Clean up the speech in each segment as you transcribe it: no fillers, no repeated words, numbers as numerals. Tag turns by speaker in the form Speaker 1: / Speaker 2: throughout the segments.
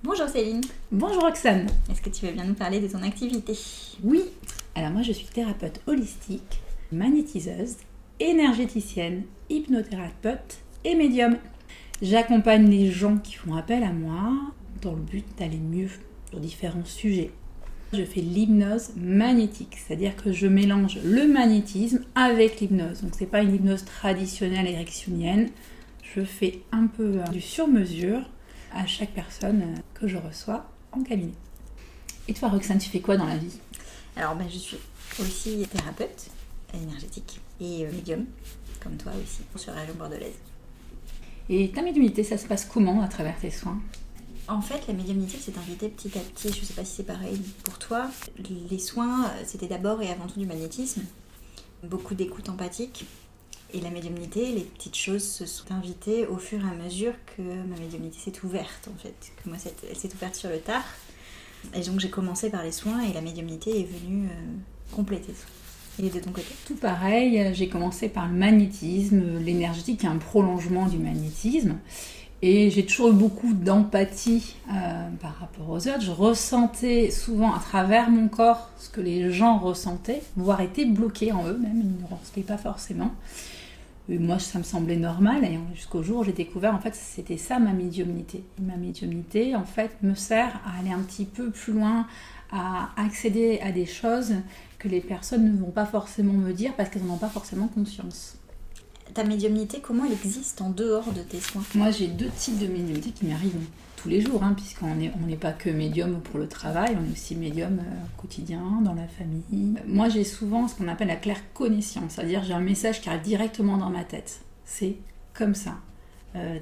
Speaker 1: Bonjour Céline,
Speaker 2: Bonjour Roxane.
Speaker 1: est-ce que tu veux bien nous parler de ton activité?
Speaker 2: Oui, alors moi je suis thérapeute holistique, magnétiseuse, énergéticienne, hypnothérapeute et médium. J'accompagne les gens qui font appel à moi dans le but d'aller mieux sur différents sujets. Je fais l'hypnose magnétique, c'est-à-dire que je mélange le magnétisme avec l'hypnose. Donc c'est pas une hypnose traditionnelle érectionienne. Je fais un peu du sur-mesure à chaque personne que je reçois en cabinet. Et toi Roxane, tu fais quoi dans la vie?
Speaker 1: Alors je suis aussi thérapeute énergétique et médium, comme toi aussi, sur la région bordelaise.
Speaker 2: Et ta médiumnité, ça se passe comment à travers tes soins?
Speaker 1: En fait, la médiumnité s'est invitée petit à petit, je ne sais pas si c'est pareil pour toi. Les soins, c'était d'abord et avant tout du magnétisme, beaucoup d'écoute empathique. Et la médiumnité, les petites choses se sont invitées au fur et à mesure que ma médiumnité s'est ouverte, en fait. Que moi, elle s'est ouverte sur le tard. Et donc, j'ai commencé par les soins et la médiumnité est venue compléter ça. Et de ton côté?
Speaker 2: Tout pareil, j'ai commencé par le magnétisme, l'énergétique est un prolongement du magnétisme. Et j'ai toujours eu beaucoup d'empathie par rapport aux autres. Je ressentais souvent à travers mon corps ce que les gens ressentaient, voire étaient bloqués en eux, même ils ne ressentaient pas forcément. Et moi, ça me semblait normal, et jusqu'au jour où j'ai découvert, en fait, c'était ça ma médiumnité. Et ma médiumnité, en fait, me sert à aller un petit peu plus loin, à accéder à des choses que les personnes ne vont pas forcément me dire parce qu'elles n'en ont pas forcément conscience.
Speaker 1: Ta médiumnité, comment elle existe en dehors de tes soins?
Speaker 2: Moi, j'ai deux types de médiumnité qui m'arrivent tous les jours, puisqu'on n'est pas que médium pour le travail, on est aussi médium au quotidien, dans la famille. Moi, j'ai souvent ce qu'on appelle la claire connaissance, c'est-à-dire j'ai un message qui arrive directement dans ma tête. C'est comme ça.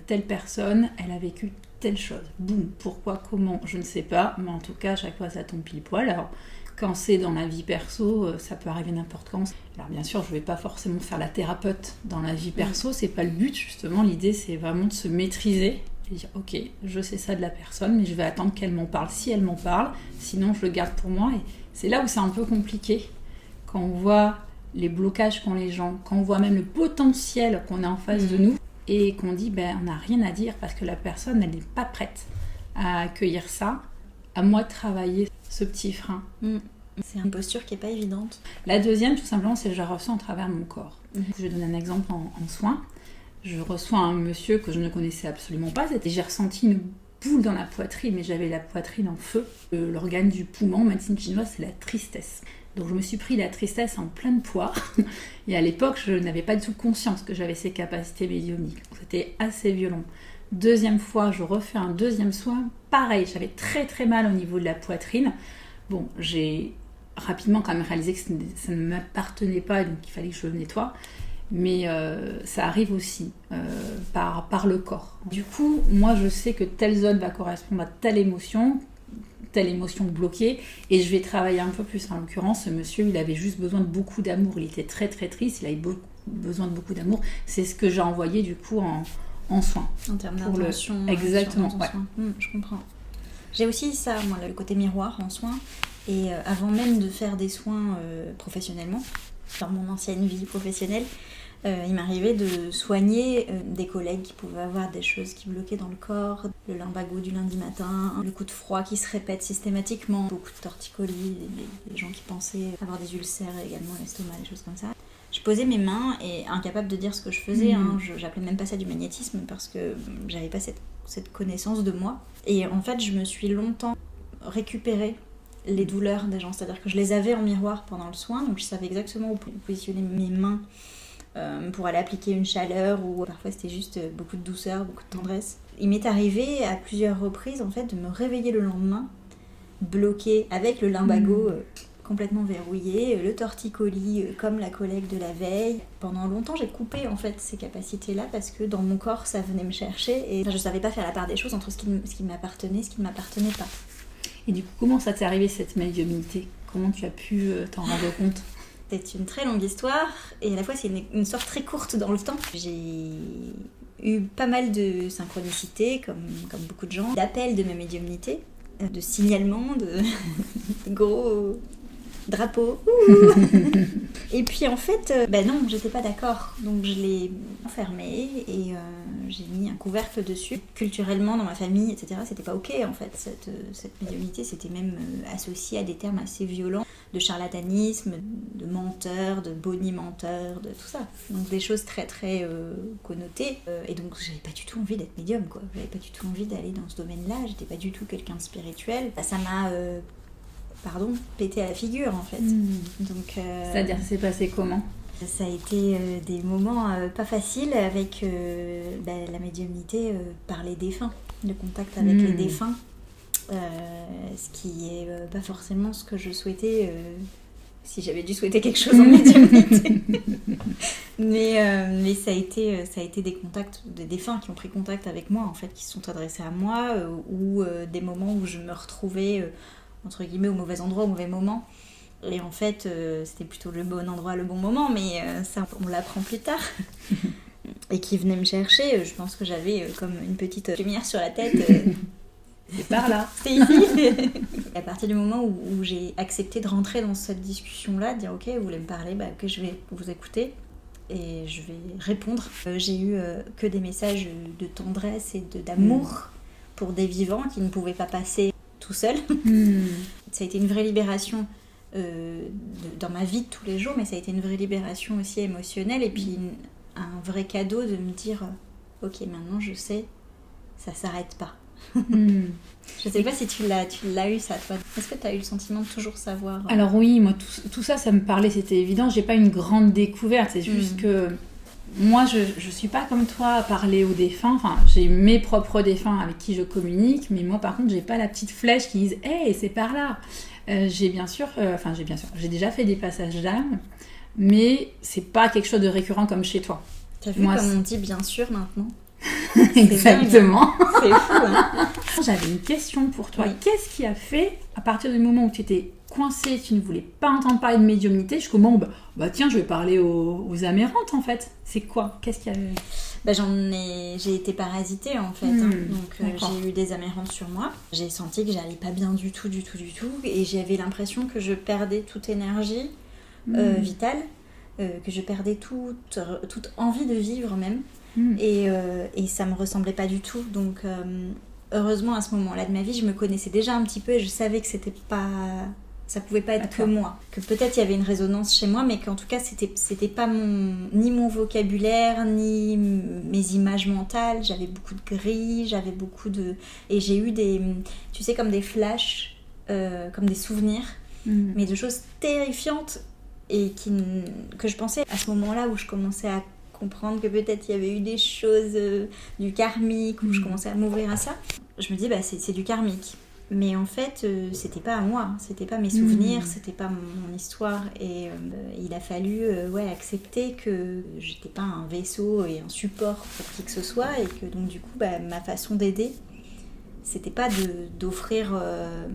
Speaker 2: Telle personne, elle a vécu telle chose. Boum, pourquoi, comment, je ne sais pas, mais en tout cas, à chaque fois, ça tombe pile poil. Alors, quand c'est dans la vie perso, ça peut arriver n'importe quand. Alors bien sûr, je ne vais pas forcément faire la thérapeute dans la vie perso, c'est pas le but justement. L'idée, c'est vraiment de se maîtriser et dire ok, je sais ça de la personne, mais je vais attendre qu'elle m'en parle si elle m'en parle, sinon je le garde pour moi. Et c'est là où c'est un peu compliqué, quand on voit les blocages qu'ont les gens, quand on voit même le potentiel qu'on a en face de nous, et qu'on dit on n'a rien à dire parce que la personne, elle n'est pas prête à accueillir ça. À moi de travailler ce petit frein.
Speaker 1: C'est une posture qui n'est pas évidente.
Speaker 2: La deuxième, tout simplement, c'est que je la ressens à travers mon corps. Je vais donner un exemple en soins. Je reçois un monsieur que je ne connaissais absolument pas. J'ai ressenti une boule dans la poitrine, mais j'avais la poitrine en feu. L'organe du poumon, en médecine chinoise, c'est la tristesse. Donc je me suis pris la tristesse en pleine poire. Et à l'époque, je n'avais pas du tout conscience que j'avais ces capacités médiumniques. C'était assez violent. Deuxième fois, je refais un deuxième soin. Pareil, j'avais très très mal au niveau de la poitrine. Bon, j'ai rapidement quand même réalisé que ça ne m'appartenait pas, donc il fallait que je le nettoie. Mais ça arrive aussi par le corps. Du coup, moi je sais que telle zone va correspondre à telle émotion bloquée, et je vais travailler un peu plus. En l'occurrence, ce monsieur, il avait juste besoin de beaucoup d'amour. Il était très très triste, il avait besoin de beaucoup d'amour. C'est ce que j'ai envoyé du coup en soins.
Speaker 1: En termes d'intention.
Speaker 2: Exactement, ouais.
Speaker 1: Je comprends. J'ai aussi ça, moi, le côté miroir en soins. Et avant même de faire des soins professionnellement, dans mon ancienne vie professionnelle, il m'arrivait de soigner des collègues qui pouvaient avoir des choses qui bloquaient dans le corps, le lumbago du lundi matin, le coup de froid qui se répète systématiquement, beaucoup de torticolis, des gens qui pensaient avoir des ulcères également à l'estomac, des choses comme ça. Je posais mes mains et incapable de dire ce que je faisais, j'appelais même pas ça du magnétisme parce que j'avais pas cette connaissance de moi. Et en fait, je me suis longtemps récupéré les douleurs des gens, c'est-à-dire que je les avais en miroir pendant le soin, donc je savais exactement où positionner mes mains pour aller appliquer une chaleur, ou parfois c'était juste beaucoup de douceur, beaucoup de tendresse. Il m'est arrivé à plusieurs reprises en fait de me réveiller le lendemain bloqué avec le lumbago complètement verrouillé, le torticolis comme la collègue de la veille. Pendant longtemps, j'ai coupé en fait ces capacités-là parce que dans mon corps, ça venait me chercher et je savais pas faire la part des choses entre ce qui m'appartenait et ce qui ne m'appartenait pas.
Speaker 2: Et du coup, comment ça t'est arrivé cette médiumnité? Comment tu as pu t'en rendre compte?
Speaker 1: C'est une très longue histoire et à la fois c'est une histoire très courte dans le temps. J'ai eu pas mal de synchronicité, comme beaucoup de gens, d'appels de ma médiumnité, de signalements, de gros drapeaux. Et puis en fait, non, j'étais pas d'accord. Donc je l'ai enfermé et j'ai mis un couvercle dessus. Culturellement, dans ma famille, etc., c'était pas ok en fait. Cette médiumnité, c'était même associé à des termes assez violents de charlatanisme, de menteur, de bonimenteur, de tout ça. Donc des choses très très connotées. Et donc j'avais pas du tout envie d'être médium, quoi. J'avais pas du tout envie d'aller dans ce domaine-là. J'étais pas du tout quelqu'un de spirituel. Ça m'a pété à la figure en fait. Donc,
Speaker 2: c'est-à-dire, c'est passé comment?
Speaker 1: Ça a été des moments pas faciles avec la médiumnité par les défunts, le contact avec les défunts, ce qui est pas forcément ce que je souhaitais si j'avais dû souhaiter quelque chose en médiumnité. mais ça a été des contacts, des défunts qui ont pris contact avec moi en fait, qui se sont adressés à moi, ou des moments où je me retrouvais entre guillemets au mauvais endroit, au mauvais moment. Et en fait, c'était plutôt le bon endroit, le bon moment, mais ça, on l'apprend plus tard. Et qui venait me chercher, je pense que j'avais comme une petite lumière sur la tête.
Speaker 2: C'est par là.
Speaker 1: C'était ici. À partir du moment où j'ai accepté de rentrer dans cette discussion-là, de dire ok, vous voulez me parler, ok, je vais vous écouter et je vais répondre. J'ai eu que des messages de tendresse et d'amour pour des vivants qui ne pouvaient pas passer tout seul. Ça a été une vraie libération dans ma vie de tous les jours, mais ça a été une vraie libération aussi émotionnelle, et puis un vrai cadeau de me dire ok, maintenant je sais, ça s'arrête pas. Je sais pas si tu l'as eu ça toi. Est-ce que tu as eu le sentiment de toujours savoir
Speaker 2: Alors oui, moi tout ça me parlait, c'était évident. J'ai pas une grande découverte, c'est juste que moi, je suis pas comme toi à parler aux défunts. Enfin, j'ai mes propres défunts avec qui je communique, mais moi, par contre, j'ai pas la petite flèche qui dise « Hey, c'est par là !» J'ai déjà fait des passages d'âme, mais c'est pas quelque chose de récurrent comme chez toi.
Speaker 1: T'as vu comme on dit bien sûr maintenant.
Speaker 2: Exactement.
Speaker 1: C'est fou, hein.
Speaker 2: J'avais une question pour toi.
Speaker 1: Oui.
Speaker 2: Qu'est-ce qui a fait, à partir du moment où tu étais coincée, tu ne voulais pas entendre parler de médiumnité, jusqu'au moment où, tiens, je vais parler aux amérantes, en fait. C'est quoi? Qu'est-ce qu'il y avait?
Speaker 1: J'ai été parasitée, en fait. Donc, j'ai eu des amérantes sur moi. J'ai senti que j'allais pas bien du tout. Et j'avais l'impression que je perdais toute énergie vitale, que je perdais toute envie de vivre, même. Et ça me ressemblait pas du tout. Donc, heureusement, à ce moment-là de ma vie, je me connaissais déjà un petit peu et je savais que ça pouvait pas être que moi. Que peut-être il y avait une résonance chez moi, mais qu'en tout cas, c'était pas ni mon vocabulaire, ni mes images mentales. J'avais beaucoup de grilles, et j'ai eu tu sais, comme des flashs, comme des souvenirs, mais de choses terrifiantes, et que je pensais à ce moment-là où je commençais à comprendre que peut-être il y avait eu des choses du karmique, où je commençais à m'ouvrir à ça. Je me dis, c'est du karmique. Mais en fait, c'était pas à moi, c'était pas mes souvenirs, c'était pas mon histoire. Et il a fallu accepter que j'étais pas un vaisseau et un support pour qui que ce soit, et que donc du coup, ma façon d'aider, c'était pas d'offrir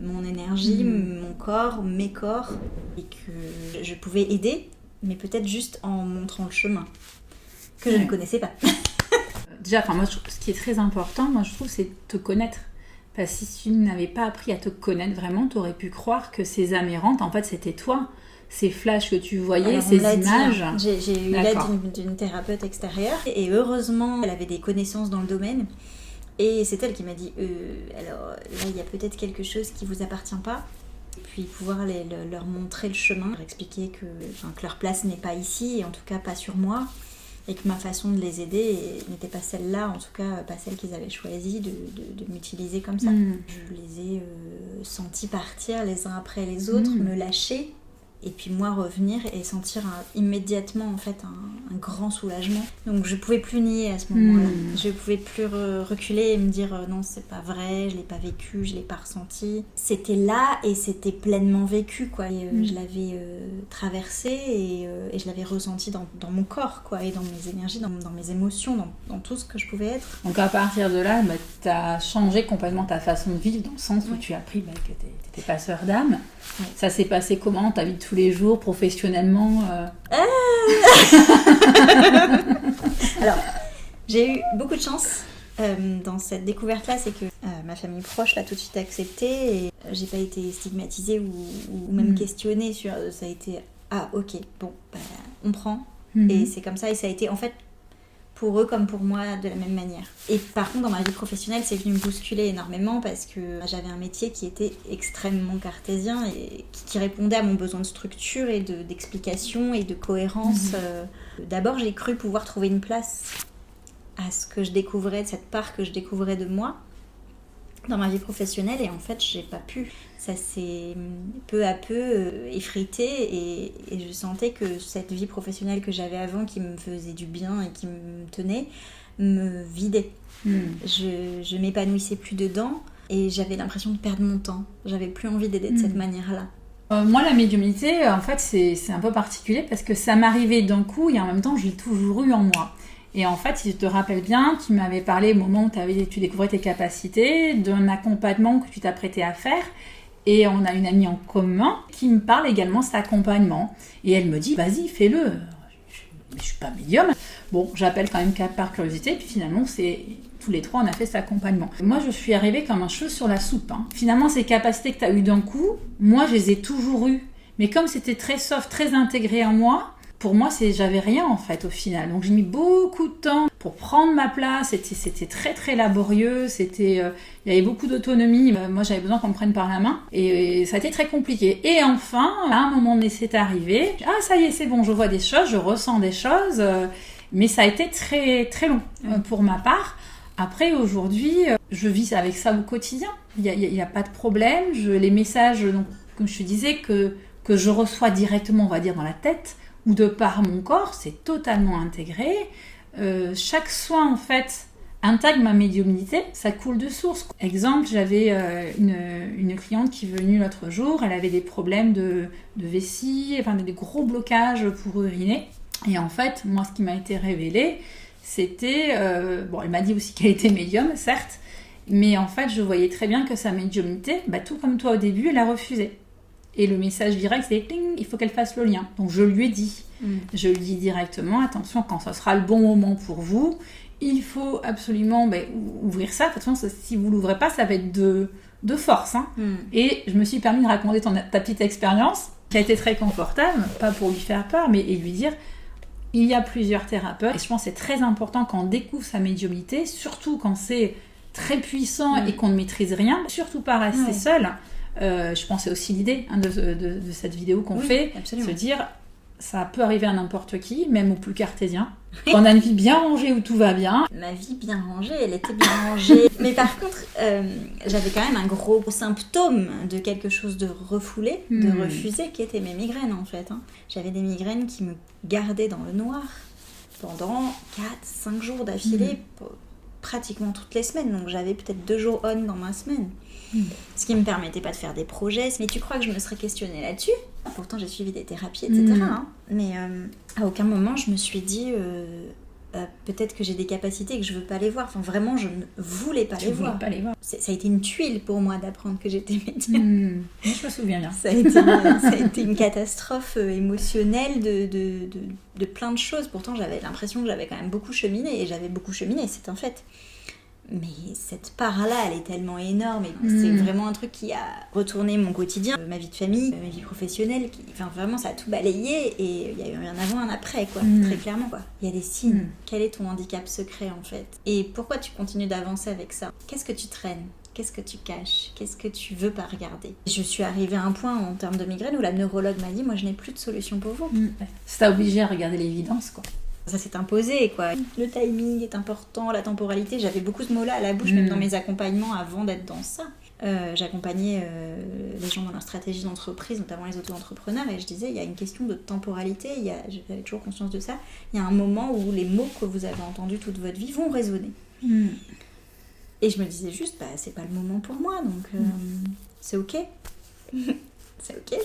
Speaker 1: mon énergie, mon corps, mes corps, et que je pouvais aider, mais peut-être juste en montrant le chemin que je ne connaissais pas.
Speaker 2: Déjà, moi, ce qui est très important, moi, je trouve, c'est de te connaître. Parce que si tu n'avais pas appris à te connaître vraiment, tu aurais pu croire que ces amérantes, en fait, c'était toi. Ces flashs que tu voyais, alors, ces images.
Speaker 1: J'ai eu l'aide d'une thérapeute extérieure. Et heureusement, elle avait des connaissances dans le domaine. Et c'est elle qui m'a dit alors là, il y a peut-être quelque chose qui ne vous appartient pas. Et puis pouvoir leur montrer le chemin, leur expliquer que leur place n'est pas ici, et en tout cas pas sur moi. Et que ma façon de les aider n'était pas celle-là, en tout cas pas celle qu'ils avaient choisi de m'utiliser comme ça. Je les ai sentis partir les uns après les autres, me lâcher, et puis moi revenir et sentir immédiatement en fait un grand soulagement. Donc je pouvais plus nier à ce moment-là. Je pouvais plus reculer et me dire non, c'est pas vrai, je l'ai pas vécu, je l'ai pas ressenti. C'était là et c'était pleinement vécu, quoi. Et, je l'avais traversé et je l'avais ressenti dans mon corps, quoi, et dans mes énergies, dans mes émotions, dans tout ce que je pouvais être.
Speaker 2: Donc à partir de là, tu as changé complètement ta façon de vivre, dans le sens où tu as appris que tu étais passeur d'âme. Ouais. Ça s'est passé comment, ta vie de tous les jours, professionnellement
Speaker 1: Alors, j'ai eu beaucoup de chance dans cette découverte-là, c'est que ma famille proche l'a tout de suite accepté, et j'ai pas été stigmatisée ou même questionnée sur. Ça a été ah ok, bon, bah, on prend.
Speaker 2: Mhm.
Speaker 1: Et c'est comme ça, et ça a été en fait pour eux comme pour moi de la même manière. Et par contre, dans ma vie professionnelle, c'est venu me bousculer énormément parce que j'avais un métier qui était extrêmement cartésien et qui répondait à mon besoin de structure et d'explication et de cohérence. D'abord, j'ai cru pouvoir trouver une place à ce que je découvrais, de cette part que je découvrais de moi dans ma vie professionnelle, et en fait, j'ai pas pu. Ça s'est peu à peu effrité, et je sentais que cette vie professionnelle que j'avais avant, qui me faisait du bien et qui me tenait, me vidait. Je m'épanouissais plus dedans et j'avais l'impression de perdre mon temps. J'avais plus envie d'aider de cette manière-là.
Speaker 2: Moi, la médiumnité, en fait, c'est un peu particulier parce que ça m'arrivait d'un coup et en même temps, je l'ai toujours eu en moi. Et en fait, si je te rappelle bien, tu m'avais parlé au moment où tu découvrais tes capacités, d'un accompagnement que tu t'apprêtais à faire. Et on a une amie en commun qui me parle également de cet accompagnement. Et elle me dit, vas-y, fais-le. Je suis pas médium. Bon, j'appelle quand même par curiosité. Puis finalement, tous les trois, on a fait cet accompagnement. Moi, je suis arrivée comme un cheveu sur la soupe. Finalement, ces capacités que tu as eues d'un coup, moi, je les ai toujours eues. Mais comme c'était très soft, très intégré en moi, pour moi, j'avais rien en fait au final. Donc j'ai mis beaucoup de temps pour prendre ma place. C'était très très laborieux. Il y avait beaucoup d'autonomie. Moi, j'avais besoin qu'on me prenne par la main. Et ça a été très compliqué. Et enfin, à un moment donné, c'est arrivé. Ah, ça y est, c'est bon, je vois des choses, je ressens des choses. Mais ça a été très très long pour ma part. Après, aujourd'hui, je vis avec ça au quotidien. Il y a pas de problème. Les messages, donc, comme je te disais, que je reçois directement, on va dire, dans la tête, ou de par mon corps, c'est totalement intégré. Chaque soin, en fait, intègre ma médiumnité, ça coule de source. Exemple, j'avais une cliente qui est venue l'autre jour, elle avait des problèmes de vessie, enfin des gros blocages pour uriner. Et en fait, moi, ce qui m'a été révélé, c'était... elle m'a dit aussi qu'elle était médium, certes, mais en fait, je voyais très bien que sa médiumnité, tout comme toi au début, elle a refusé. Et le message direct, c'est « il faut qu'elle fasse le lien ». Donc je lui ai dit. Je lui dis directement, attention, quand ça sera le bon moment pour vous, il faut absolument ouvrir ça. De toute façon, si vous ne l'ouvrez pas, ça va être de force. Et je me suis permis de raconter ta petite expérience, qui a été très confortable, pas pour lui faire peur, mais et lui dire, il y a plusieurs thérapeutes. Et je pense que c'est très important quand on découvre sa médiumnité, surtout quand c'est très puissant et qu'on ne maîtrise rien, surtout pas rester seul. Je pense que c'est aussi l'idée de cette vidéo qu'on fait,
Speaker 1: absolument.
Speaker 2: Se dire ça peut arriver à n'importe qui, même au plus cartésien. Quand on a une vie bien rangée où tout va bien.
Speaker 1: Ma vie bien rangée, elle était bien rangée. Mais par contre, j'avais quand même un gros symptôme de quelque chose de refoulé, de refusé, qui étaient mes migraines en fait. J'avais des migraines qui me gardaient dans le noir pendant 4-5 jours d'affilée, pratiquement toutes les semaines. Donc j'avais peut-être 2 jours on dans ma semaine. Ce qui me permettait pas de faire des projets. Mais tu crois que je me serais questionnée là-dessus ? Pourtant j'ai suivi des thérapies, etc. Mais à aucun moment je me suis dit peut-être que j'ai des capacités et que je veux pas les voir. Enfin vraiment je ne voulais pas les voir. Ça a été une tuile pour moi d'apprendre que j'étais médium.
Speaker 2: Je me souviens bien.
Speaker 1: Ça a été une catastrophe émotionnelle de plein de choses. Pourtant j'avais l'impression que j'avais quand même beaucoup cheminé, et j'avais beaucoup cheminé, c'est un fait. Mais cette part-là, elle est tellement énorme, et c'est vraiment un truc qui a retourné mon quotidien, ma vie de famille, ma vie professionnelle, enfin vraiment ça a tout balayé, et il y a eu un avant, un après, quoi, très clairement, quoi. Il y a des signes. Quel est ton handicap secret, en fait ? Et pourquoi tu continues d'avancer avec ça ? Qu'est-ce que tu traînes ? Qu'est-ce que tu caches ? Qu'est-ce que tu veux pas regarder ? Je suis arrivée à un point en termes de migraine où la neurologue m'a dit, moi je n'ai plus de solution pour vous.
Speaker 2: Ça t'a obligé à regarder l'évidence, quoi.
Speaker 1: Ça s'est imposé, quoi. Le timing est important, la temporalité. J'avais beaucoup ce mot-là à la bouche, même dans mes accompagnements avant d'être dans ça. J'accompagnais les gens dans leur stratégie d'entreprise, notamment les auto-entrepreneurs, et je disais, il y a une question de temporalité, j'avais toujours conscience de ça. Il y a un moment où les mots que vous avez entendus toute votre vie vont résonner. Et je me disais juste, c'est pas le moment pour moi, donc c'est ok. C'est ok.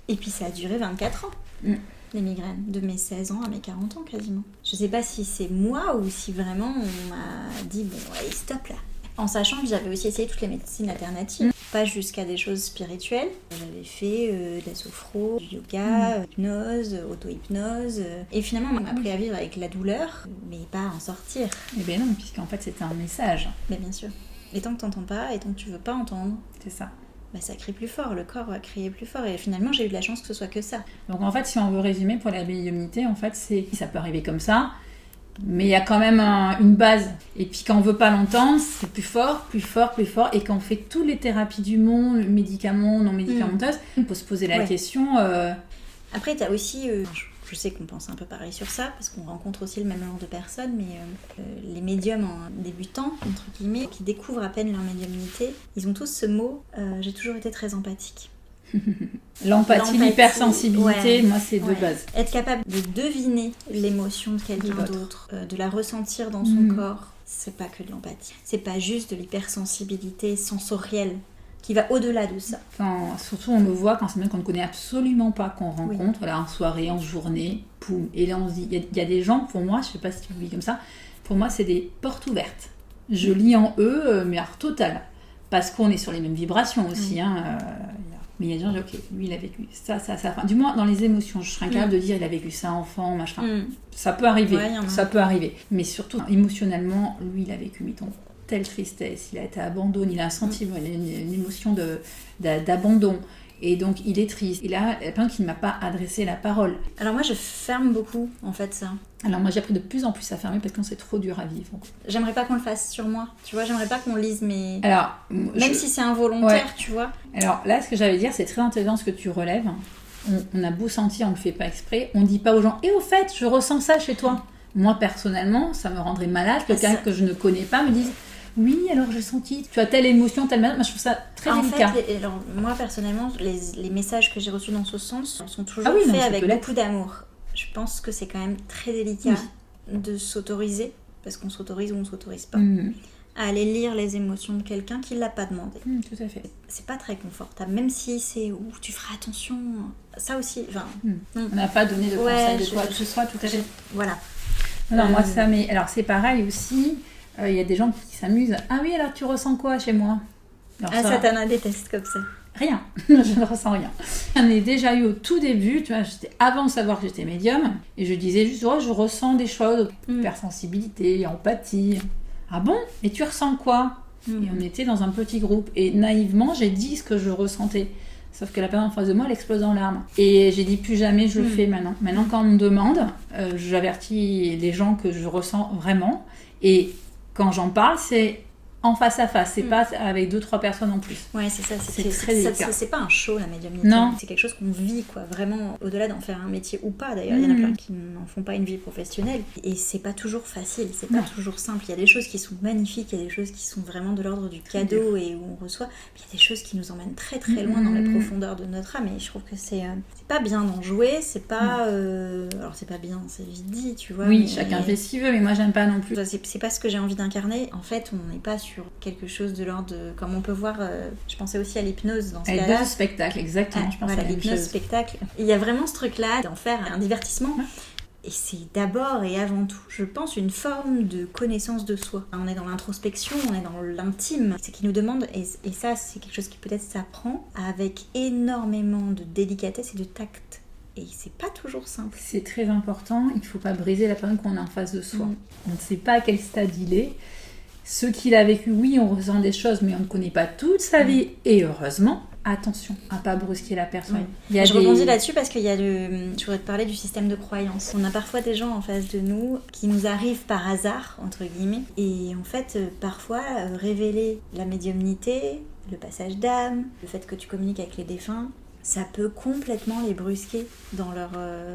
Speaker 1: Et puis ça a duré 24 ans. Les migraines, de mes 16 ans à mes 40 ans quasiment. Je sais pas si c'est moi ou si vraiment on m'a dit bon allez stop là. En sachant que j'avais aussi essayé toutes les médecines alternatives, pas jusqu'à des choses spirituelles. J'avais fait de la sophro, du yoga, hypnose, auto-hypnose. Et finalement on m'a appris à vivre avec la douleur, mais pas à en sortir.
Speaker 2: Eh bien non, puisqu'en fait c'était un message.
Speaker 1: Mais bien sûr. Et tant que t'entends pas, et tant que tu veux pas entendre.
Speaker 2: C'est ça.
Speaker 1: ça crie plus fort, le corps va crier plus fort. Et finalement, j'ai eu de la chance que ce soit que ça.
Speaker 2: Donc en fait, si on veut résumer pour la médiumnité, en fait, ça peut arriver comme ça, mais il y a quand même une base. Et puis quand on veut pas l'entendre, c'est plus fort, plus fort, plus fort. Et quand on fait toutes les thérapies du monde, médicaments, non médicamenteuses, on peut se poser la question...
Speaker 1: Après, tu as aussi... je sais qu'on pense un peu pareil sur ça, parce qu'on rencontre aussi le même genre de personnes, mais les médiums en débutants, entre guillemets, qui découvrent à peine leur médiumnité, ils ont tous ce mot « j'ai toujours été très empathique ».
Speaker 2: L'empathie, l'hypersensibilité, moi c'est de base.
Speaker 1: Être capable de deviner l'émotion de quelqu'un d'autre, de la ressentir dans son corps, c'est pas que de l'empathie. C'est pas juste de l'hypersensibilité sensorielle qui va au-delà de ça.
Speaker 2: Surtout on le voit quand c'est même qu'on ne connaît absolument pas, qu'on rencontre, voilà, en soirée, en journée, poum, et là on se dit, il y a des gens, pour moi, je sais pas si tu le vis comme ça, pour moi c'est des portes ouvertes. Je lis en eux, mais alors total, parce qu'on est sur les mêmes vibrations aussi, mais il y a des gens qui disent, ok, lui il a vécu ça, enfin, du moins dans les émotions, je serais incapable de dire il a vécu ça enfant, machin. Ça peut arriver, ça peut arriver, mais surtout émotionnellement, lui il a vécu, mettons, telle tristesse, il a été abandonné, il a un sentiment, il a une émotion d'abandon, et donc il est triste. Et là, il y a plein qui ne m'a pas adressé la parole.
Speaker 1: Alors moi, je ferme beaucoup, en fait, ça.
Speaker 2: Alors moi, j'ai appris de plus en plus à fermer parce que c'est trop dur à vivre.
Speaker 1: J'aimerais pas qu'on le fasse sur moi, tu vois, j'aimerais pas qu'on lise mes...
Speaker 2: Alors,
Speaker 1: même si c'est involontaire, tu vois.
Speaker 2: Alors là, ce que j'allais dire, c'est très intelligent ce que tu relèves. On a beau sentir, on le fait pas exprès, on dit pas aux gens, et au fait, je ressens ça chez toi. Moi, personnellement, ça me rendrait malade que quelqu'un que je ne connais pas me dise... Oui, alors j'ai senti, tu as telle émotion, telle manière. Moi, je trouve ça très délicat.
Speaker 1: En fait, alors, moi, personnellement, les messages que j'ai reçus dans ce sens sont toujours faits avec beaucoup d'amour. Je pense que c'est quand même très délicat de s'autoriser, parce qu'on s'autorise ou on ne s'autorise pas, à aller lire les émotions de quelqu'un qui ne l'a pas demandé.
Speaker 2: Tout à fait.
Speaker 1: C'est pas très confortable, même si c'est « tu feras attention ». Ça aussi,
Speaker 2: on n'a pas donné de conseils de quoi que ce soit, tout à fait.
Speaker 1: Voilà.
Speaker 2: Non, moi, ça, mais alors c'est pareil aussi. Il y a des gens qui s'amusent. Ah oui, alors tu ressens quoi chez moi? Alors,
Speaker 1: Satana déteste comme ça.
Speaker 2: Rien, je ne ressens rien. J'en ai déjà eu au tout début, tu vois, avant de savoir que j'étais médium, et je disais juste, je ressens des choses, hypersensibilité, empathie. Ah bon? Et tu ressens quoi? Et on était dans un petit groupe, et naïvement, j'ai dit ce que je ressentais. Sauf que la personne en face de moi, elle explose en larmes. Et j'ai dit, plus jamais je le fais maintenant. Maintenant, quand on me demande, j'avertis les gens que je ressens vraiment, et quand j'en parle, c'est en face à face, c'est pas avec 2-3 personnes en plus.
Speaker 1: Ouais, c'est ça,
Speaker 2: c'est très délicat.
Speaker 1: C'est pas un show, la médiumnité.
Speaker 2: Non.
Speaker 1: C'est quelque chose qu'on vit, quoi, vraiment, au-delà d'en faire un métier ou pas. D'ailleurs, il y en a plein qui n'en font pas une vie professionnelle. Et c'est pas toujours facile, c'est pas toujours simple. Il y a des choses qui sont magnifiques, il y a des choses qui sont vraiment de l'ordre du cadeau et où on reçoit. Puis il y a des choses qui nous emmènent très très loin dans les profondeurs de notre âme. Et je trouve que c'est pas bien d'en jouer, c'est pas... alors c'est pas bien, c'est vite dit, tu vois.
Speaker 2: Oui, chacun fait ce qu'il veut, mais moi j'aime pas non plus.
Speaker 1: C'est pas ce que j'ai envie d'incarner. En fait, on n'est pas sur quelque chose de l'ordre de... Comme on peut voir, je pensais aussi à l'hypnose dans ce cas-là.
Speaker 2: L'hypnose spectacle, exactement. Je pense
Speaker 1: voilà, l'hypnose spectacle. Il y a vraiment ce truc-là d'en faire un divertissement. Et c'est d'abord et avant tout, je pense, une forme de connaissance de soi. On est dans l'introspection, on est dans l'intime. C'est qui nous demande, et ça c'est quelque chose qui peut-être s'apprend avec énormément de délicatesse et de tact. Et c'est pas toujours simple.
Speaker 2: C'est très important, il faut pas briser la personne qu'on a en face de soi. On ne sait pas à quel stade il est. Ce qu'il a vécu, oui, on ressent des choses, mais on ne connaît pas toute sa vie. Et heureusement, attention à ne pas brusquer la personne.
Speaker 1: Je rebondis là-dessus parce qu'il y a je voudrais te parler du système de croyance. On a parfois des gens en face de nous qui nous arrivent par hasard, entre guillemets. Et en fait, parfois, révéler la médiumnité, le passage d'âme, le fait que tu communiques avec les défunts, ça peut complètement les brusquer dans leur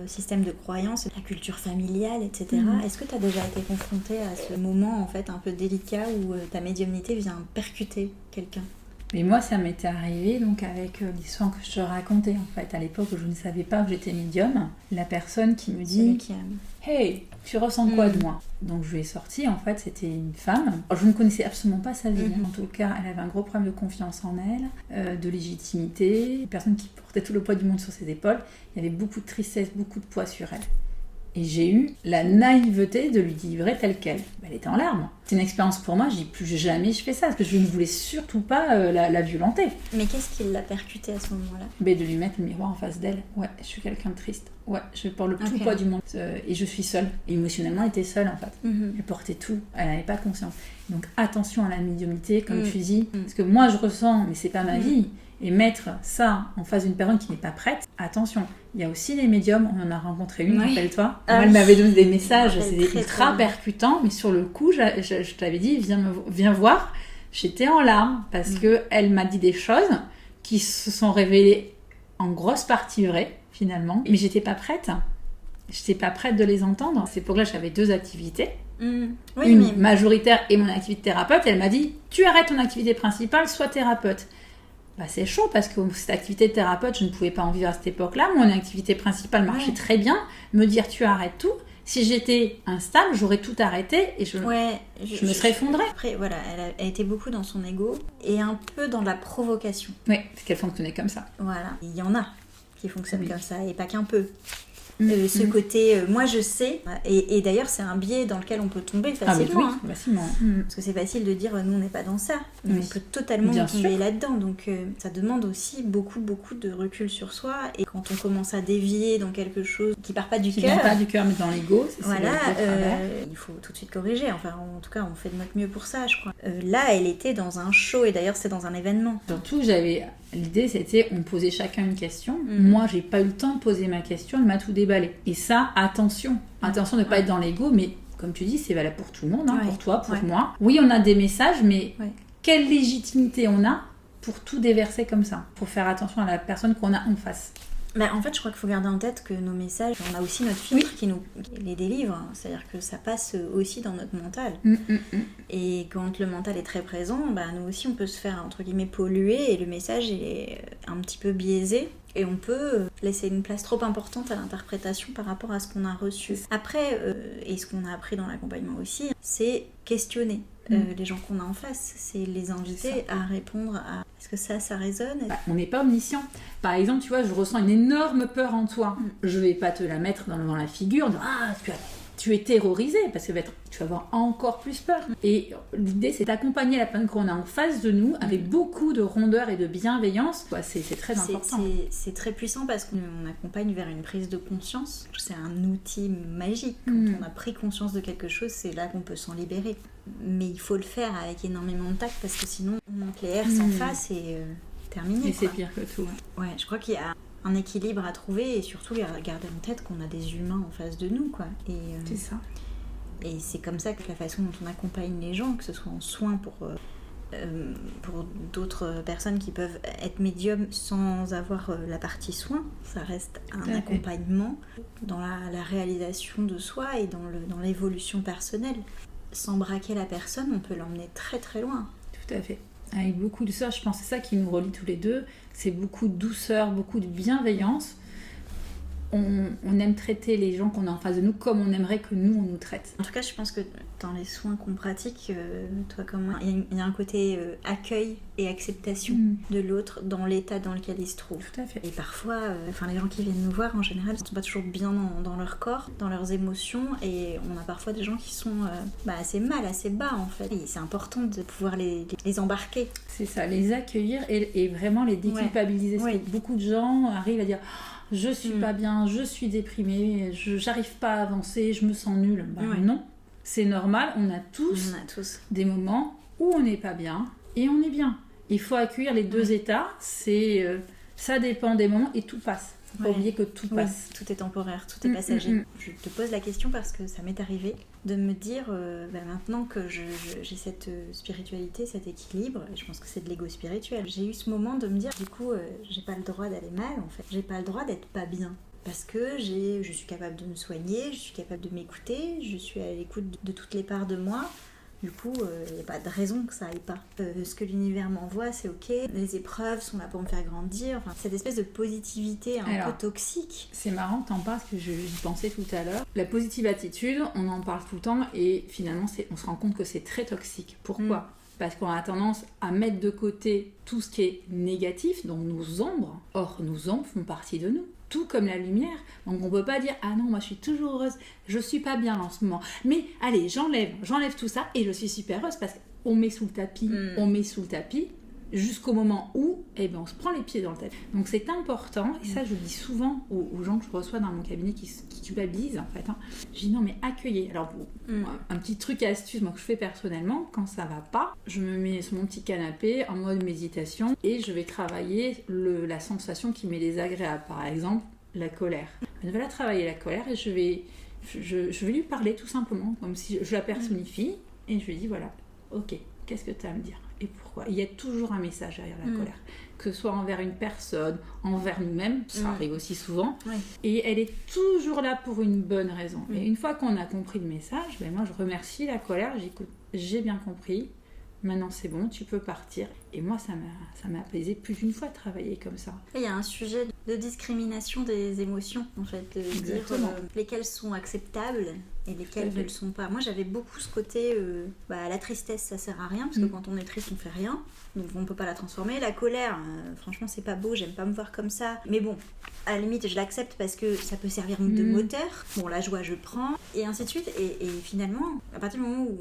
Speaker 1: système de croyance, la culture familiale, etc. Est-ce que tu as déjà été confrontée à ce moment en fait un peu délicat où ta médiumnité vient percuter quelqu'un?
Speaker 2: Mais moi, ça m'était arrivé donc avec l'histoire que je te racontais en fait. À l'époque où je ne savais pas que j'étais médium, la personne qui me dit « Hey, tu ressens quoi de moi ?» Donc je lui ai sorti, en fait, c'était une femme. Alors, je ne connaissais absolument pas sa vie. En tout cas, elle avait un gros problème de confiance en elle, de légitimité, une personne qui portait tout le poids du monde sur ses épaules. Il y avait beaucoup de tristesse, beaucoup de poids sur elle. Et j'ai eu la naïveté de lui livrer telle qu'elle. Elle était en larmes. C'est une expérience pour moi, je dis plus jamais je fais ça, parce que je ne voulais surtout pas la violenter.
Speaker 1: Mais qu'est-ce qui l'a percuté à ce moment-là?
Speaker 2: Mais de lui mettre le miroir en face d'elle. Ouais, je suis quelqu'un de triste. Ouais, je porte le tout poids du monde. Et je suis seule. Et émotionnellement, elle était seule en fait. Elle portait tout. Elle n'avait pas conscience. Donc attention à la médiumnité, comme tu dis. Parce que moi, je ressens, mais c'est pas ma vie. Et mettre ça en face d'une personne qui n'est pas prête, attention. Il y a aussi des médiums, on en a rencontré une, rappelle-toi. Elle m'avait donné des messages, c'était ultra percutant, mais sur le coup, je t'avais dit, viens voir. J'étais en larmes parce qu'elle m'a dit des choses qui se sont révélées en grosse partie vraies, finalement. Mais j'étais pas prête. J'étais pas prête de les entendre. C'est pour ça que j'avais 2 activités. Une majoritaire et mon activité de thérapeute. Elle m'a dit, tu arrêtes ton activité principale, sois thérapeute. Bah, c'est chaud parce que cette activité de thérapeute, je ne pouvais pas en vivre à cette époque-là. Mon activité principale marchait très bien. Me dire tu arrêtes tout. Si j'étais instable, j'aurais tout arrêté et je me serais effondrée.
Speaker 1: Après, voilà, elle était beaucoup dans son ego et un peu dans la provocation.
Speaker 2: Oui, parce qu'elle fonctionnait comme ça.
Speaker 1: Voilà, il y en a qui fonctionnent comme ça et pas qu'un peu. Ce côté, moi je sais, et d'ailleurs c'est un biais dans lequel on peut tomber facilement.
Speaker 2: Facilement.
Speaker 1: Parce que c'est facile de dire, nous on n'est pas dans ça, mais on peut totalement tomber là-dedans. Donc ça demande aussi beaucoup de recul sur soi, et quand on commence à dévier dans quelque chose qui part pas du cœur.
Speaker 2: Qui vient pas du cœur mais dans l'ego,
Speaker 1: il faut tout de suite corriger. Enfin, en tout cas, on fait de notre mieux pour ça, je crois. Là, elle était dans un show, et d'ailleurs c'est dans un événement.
Speaker 2: Surtout, l'idée c'était, on posait chacun une question. Moi, j'ai pas eu le temps de poser ma question, elle m'a tout déballé. Et ça, attention de ne pas être dans l'ego, mais comme tu dis, c'est valable pour tout le monde, pour toi, pour moi. Oui, on a des messages, mais quelle légitimité on a pour tout déverser comme ça, pour faire attention à la personne qu'on a en face.
Speaker 1: En fait, je crois qu'il faut garder en tête que nos messages, on a aussi notre filtre qui les délivre. C'est-à-dire que ça passe aussi dans notre mental. Et quand le mental est très présent, nous aussi, on peut se faire, entre guillemets, polluer, et le message est un petit peu biaisé. Et on peut laisser une place trop importante à l'interprétation par rapport à ce qu'on a reçu. Après, et ce qu'on a appris dans l'accompagnement aussi, c'est questionner les gens qu'on a en face. C'est les inviter à répondre à est-ce que ça résonne.
Speaker 2: On n'est pas omniscient. Par exemple, tu vois, je ressens une énorme peur en toi. Je vais pas te la mettre dans la figure, tu es terrorisé, parce que tu vas avoir encore plus peur. Et l'idée, c'est d'accompagner la personne qu'on a en face de nous avec beaucoup de rondeur et de bienveillance. C'est très important.
Speaker 1: C'est très puissant parce qu'on accompagne vers une prise de conscience. C'est un outil magique. Quand on a pris conscience de quelque chose, c'est là qu'on peut s'en libérer. Mais il faut le faire avec énormément de tact, parce que sinon, on manque les herses en face et terminé.
Speaker 2: Et c'est pire que tout.
Speaker 1: Ouais, je crois qu'il y a un équilibre à trouver, et surtout garder en tête qu'on a des humains en face de nous, quoi. Et,
Speaker 2: c'est ça.
Speaker 1: Et c'est comme ça que la façon dont on accompagne les gens, que ce soit en soins pour d'autres personnes qui peuvent être médiums sans avoir la partie soins, ça reste un accompagnement dans la réalisation de soi et dans l'évolution personnelle. Sans braquer la personne, on peut l'emmener très très loin.
Speaker 2: Tout à fait. Avec beaucoup de douceur, je pense que c'est ça qui nous relie tous les deux, c'est beaucoup de douceur, beaucoup de bienveillance. On aime traiter les gens qu'on a en face de nous comme on aimerait que nous, on nous traite.
Speaker 1: En tout cas, je pense que dans les soins qu'on pratique, toi comme moi, il y a un côté accueil et acceptation de l'autre dans l'état dans lequel il se trouve.
Speaker 2: Tout à fait.
Speaker 1: Et parfois, les gens qui viennent nous voir, en général, ne sont pas toujours bien dans leur corps, dans leurs émotions, et on a parfois des gens qui sont assez mal, assez bas, en fait. Et c'est important de pouvoir les embarquer.
Speaker 2: C'est ça, les accueillir et vraiment les déculpabiliser. Parce que beaucoup de gens arrivent à dire... Je suis pas bien, je suis déprimée, j'arrive pas à avancer, je me sens nulle. Non, c'est normal, on a tous des moments où on n'est pas bien et on est bien. Il faut accueillir les deux états, ça dépend des moments et tout passe. Faut pas oublier que tout passe.
Speaker 1: Tout est temporaire, tout est passager. Je te pose la question parce que ça m'est arrivé de me dire, maintenant que j'ai cette spiritualité, cet équilibre, et je pense que c'est de l'ego spirituel, j'ai eu ce moment de me dire, du coup, j'ai pas le droit d'aller mal, en fait. J'ai pas le droit d'être pas bien. Parce que je suis capable de me soigner, je suis capable de m'écouter, je suis à l'écoute de toutes les parts de moi. Du coup, il n'y a pas de raison que ça aille pas. Ce que l'univers m'envoie, c'est ok. Les épreuves sont là pour me faire grandir. Enfin, cette espèce de positivité un peu toxique.
Speaker 2: C'est marrant que t'en parles, parce que j'y pensais tout à l'heure. La positive attitude, on en parle tout le temps et finalement, on se rend compte que c'est très toxique. Pourquoi ? Parce qu'on a tendance à mettre de côté tout ce qui est négatif, donc nos ombres. Or, nos ombres font partie de nous. tout comme la lumière. Donc on peut pas dire ah non, moi je suis toujours heureuse, je suis pas bien en ce moment. Mais allez, j'enlève tout ça et je suis super heureuse parce qu'on met sous le tapis jusqu'au moment où on se prend les pieds dans le tapis. Donc c'est important, et ça je le dis souvent aux gens que je reçois dans mon cabinet qui culpabilisent en fait. Je dis non mais accueillez. Alors un petit truc astuce moi que je fais personnellement, quand ça va pas, je me mets sur mon petit canapé en mode méditation et je vais travailler la sensation qui m'est désagréable. Par exemple, la colère. Je vais la travailler la colère et je vais lui parler tout simplement, comme si je la personnifie et je lui dis voilà, ok, qu'est-ce que tu as à me dire et pourquoi? Il y a toujours un message derrière la colère, que ce soit envers une personne, envers nous-mêmes, ça arrive aussi souvent, et elle est toujours là pour une bonne raison. Et une fois qu'on a compris le message, moi je remercie la colère, j'écoute, j'ai bien compris, maintenant c'est bon, tu peux partir. Et moi ça m'a apaisé plus d'une fois de travailler comme ça.
Speaker 1: Il y a un sujet de discrimination des émotions, en fait, de dire lesquelles sont acceptables et lesquelles ne le sont pas. Moi j'avais beaucoup ce côté, la tristesse ça sert à rien, parce que quand on est triste on fait rien, donc on peut pas la transformer. La colère, franchement c'est pas beau, j'aime pas me voir comme ça, mais bon, à la limite je l'accepte parce que ça peut servir de moteur. Bon, la joie je prends, et ainsi de suite, et finalement, à partir du moment où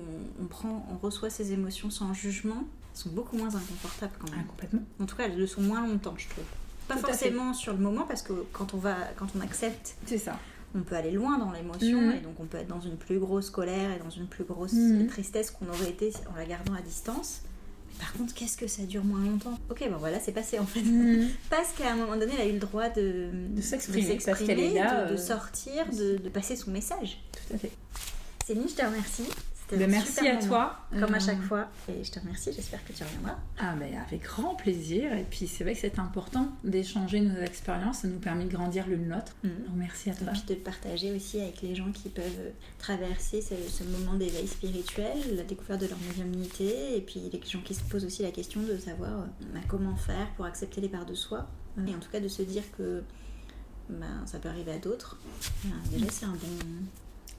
Speaker 1: on reçoit ces émotions sans jugement, elles sont beaucoup moins inconfortables quand même.
Speaker 2: Ah, complètement.
Speaker 1: En tout cas, elles le sont moins longtemps, je trouve. Pas forcément sur le moment, parce que quand on accepte,
Speaker 2: c'est ça.
Speaker 1: On peut aller loin dans l'émotion, et donc on peut être dans une plus grosse colère et dans une plus grosse tristesse qu'on aurait été en la gardant à distance. Par contre, qu'est-ce que ça dure moins longtemps? Ok, voilà, c'est passé en fait. Parce qu'à un moment donné, elle a eu le droit de s'exprimer,
Speaker 2: parce qu'elle est là,
Speaker 1: de sortir, de passer son message.
Speaker 2: Tout à fait.
Speaker 1: Céline, je te remercie.
Speaker 2: Merci à toi.
Speaker 1: Comme à chaque fois. Et je te remercie, j'espère que tu reviendras.
Speaker 2: Avec grand plaisir. Et puis c'est vrai que c'est important d'échanger nos expériences, ça nous permet de grandir l'une l'autre. Donc merci à toi.
Speaker 1: Et puis de le partager aussi avec les gens qui peuvent traverser ce moment d'éveil spirituel, la découverte de leur médiumnité, et puis les gens qui se posent aussi la question de savoir comment faire pour accepter les parts de soi. Et en tout cas de se dire que ça peut arriver à d'autres. Déjà c'est un bon...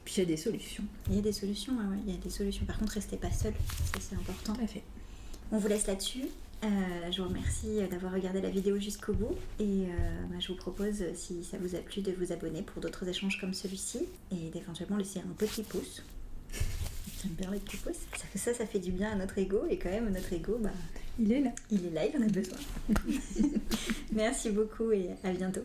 Speaker 2: Puis il y a des solutions.
Speaker 1: Il y a des solutions, il y a des solutions. Par contre, restez pas seul, ça c'est important.
Speaker 2: Tout à fait.
Speaker 1: On vous laisse là-dessus. Je vous remercie d'avoir regardé la vidéo jusqu'au bout. Et je vous propose, si ça vous a plu, de vous abonner pour d'autres échanges comme celui-ci. Et d'éventuellement laisser un petit pouce. J'aime bien les petits pouces. Ça fait du bien à notre ego. Et quand même, notre ego,
Speaker 2: il est là.
Speaker 1: Il est là, il en a besoin. Merci beaucoup et à bientôt.